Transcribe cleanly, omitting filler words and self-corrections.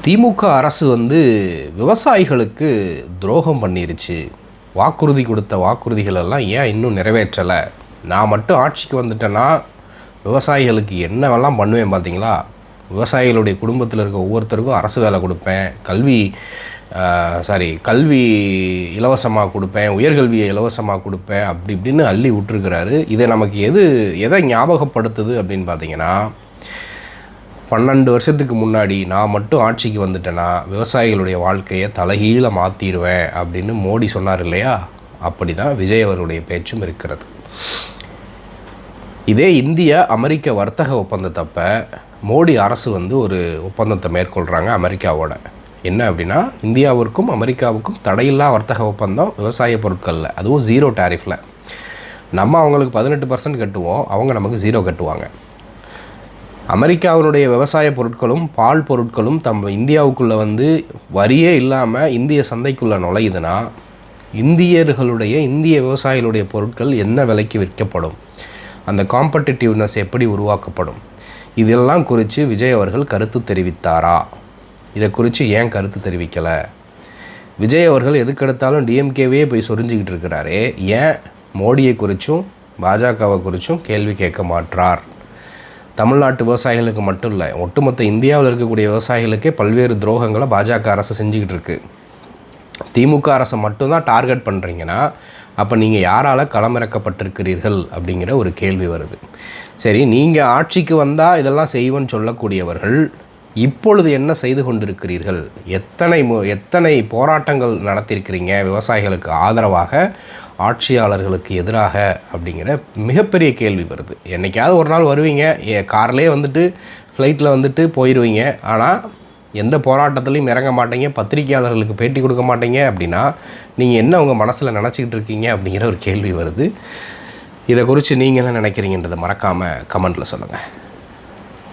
திமுக அரசு விவசாயிகளுக்கு துரோகம் பண்ணிருச்சு. வாக்குறுதி கொடுத்த வாக்குறுதிகள் எல்லாம் ஏன் இன்னும் நிறைவேற்றலை? நான் மட்டும் ஆட்சிக்கு வந்துட்டேன்னா விவசாயிகளுக்கு என்னவெல்லாம் பண்ணுவேன் பார்த்தீங்களா? விவசாயிகளுடைய குடும்பத்தில் இருக்க ஒவ்வொருத்தருக்கும் அரசு வேலை கொடுப்பேன், கல்வி இலவசமாக கொடுப்பேன், உயர்கல்வியை இலவசமாக கொடுப்பேன், அப்படி இப்படின்னு அள்ளி விட்டுருக்கிறாரு. இதை நமக்கு எதை ஞாபகப்படுத்துது அப்படின்னு பார்த்தீங்கன்னா, 12 வருஷத்துக்கு முன்னாடி நான் மட்டும் ஆட்சிக்கு வந்துட்டேன்னா விவசாயிகளுடைய வாழ்க்கையை தலைகீழ மாற்றிடுவேன் அப்படின்னு மோடி சொன்னார் இல்லையா? அப்படி தான் விஜய் அவருடைய பேச்சும் இருக்கிறது. இதே இந்திய அமெரிக்க வர்த்தக ஒப்பந்தத்தப்போ மோடி அரசு ஒரு ஒப்பந்தத்தை மேற்கொள்கிறாங்க அமெரிக்காவோட. என்ன அப்படின்னா, இந்தியாவிற்கும் அமெரிக்காவுக்கும் தடையில்லா வர்த்தக ஒப்பந்தம் விவசாய பொருட்களில், அதுவும் 0 டேரிஃபில். நம்ம அவங்களுக்கு 18% கட்டுவோம், அவங்க நமக்கு 0 கட்டுவாங்க. அமெரிக்காவினுடைய விவசாய பொருட்களும் பால் பொருட்களும் இந்தியாவுக்குள்ளே வரியே இல்லாமல் இந்திய சந்தைக்குள்ளே நுழையுதுன்னா, இந்திய விவசாயிகளுடைய பொருட்கள் என்ன விலைக்கு விற்கப்படும், அந்த காம்படிட்டிவ்னஸ் எப்படி உருவாக்கப்படும், இதெல்லாம் குறித்து விஜய் அவர்கள் கருத்து தெரிவித்தாரா? இதை குறித்து ஏன் கருத்து தெரிவிக்கலை? விஜய் அவர்கள் எதுக்கெடுத்தாலும் டிஎம்கேவே போய் சொரிஞ்சிக்கிட்டு இருக்கிறாரே, ஏன் மோடியை குறித்தும் பாஜகவை குறித்தும் கேள்வி கேட்க மாட்டார்? தமிழ்நாட்டு விவசாயிகளுக்கு மட்டும் இல்லை, ஒட்டுமொத்த இந்தியாவில் இருக்கக்கூடிய விவசாயிகளுக்கே பல்வேறு துரோகங்களை பாஜக அரசு செஞ்சுக்கிட்டு இருக்கு. திமுக அரசை மட்டும்தான் டார்கெட் பண்ணுறீங்கன்னா, அப்போ நீங்கள் யாரால் களமிறக்கப்பட்டிருக்கிறீர்கள் அப்படிங்கிற ஒரு கேள்வி வருது. சரி, நீங்கள் ஆட்சிக்கு வந்தால் இதெல்லாம் செய்வோன்னு சொல்லக்கூடியவர்கள் இப்பொழுது என்ன செய்து கொண்டிருக்கிறீர்கள்? எத்தனை போராட்டங்கள் நடத்தியிருக்கிறீங்க விவசாயிகளுக்கு ஆதரவாக, ஆட்சியாளர்களுக்கு எதிராக அப்படிங்கிற மிகப்பெரிய கேள்வி வருது. என்றைக்காவது ஒரு நாள் வருவீங்க, கார்லேயே ஃப்ளைட்டில் போயிடுவீங்க. ஆனால் எந்த போராட்டத்துலையும் இறங்க மாட்டீங்க, பத்திரிகையாளர்களுக்கு பேட்டி கொடுக்க மாட்டீங்க. அப்படின்னா நீங்கள் என்ன உங்கள் மனசில் நினச்சிக்கிட்டு இருக்கீங்க அப்படிங்கிற ஒரு கேள்வி வருது. இதை குறித்து நீங்கள் என்ன நினைக்கிறீங்கன்றதை மறக்காமல் கமெண்ட்டில் சொல்லுங்கள்.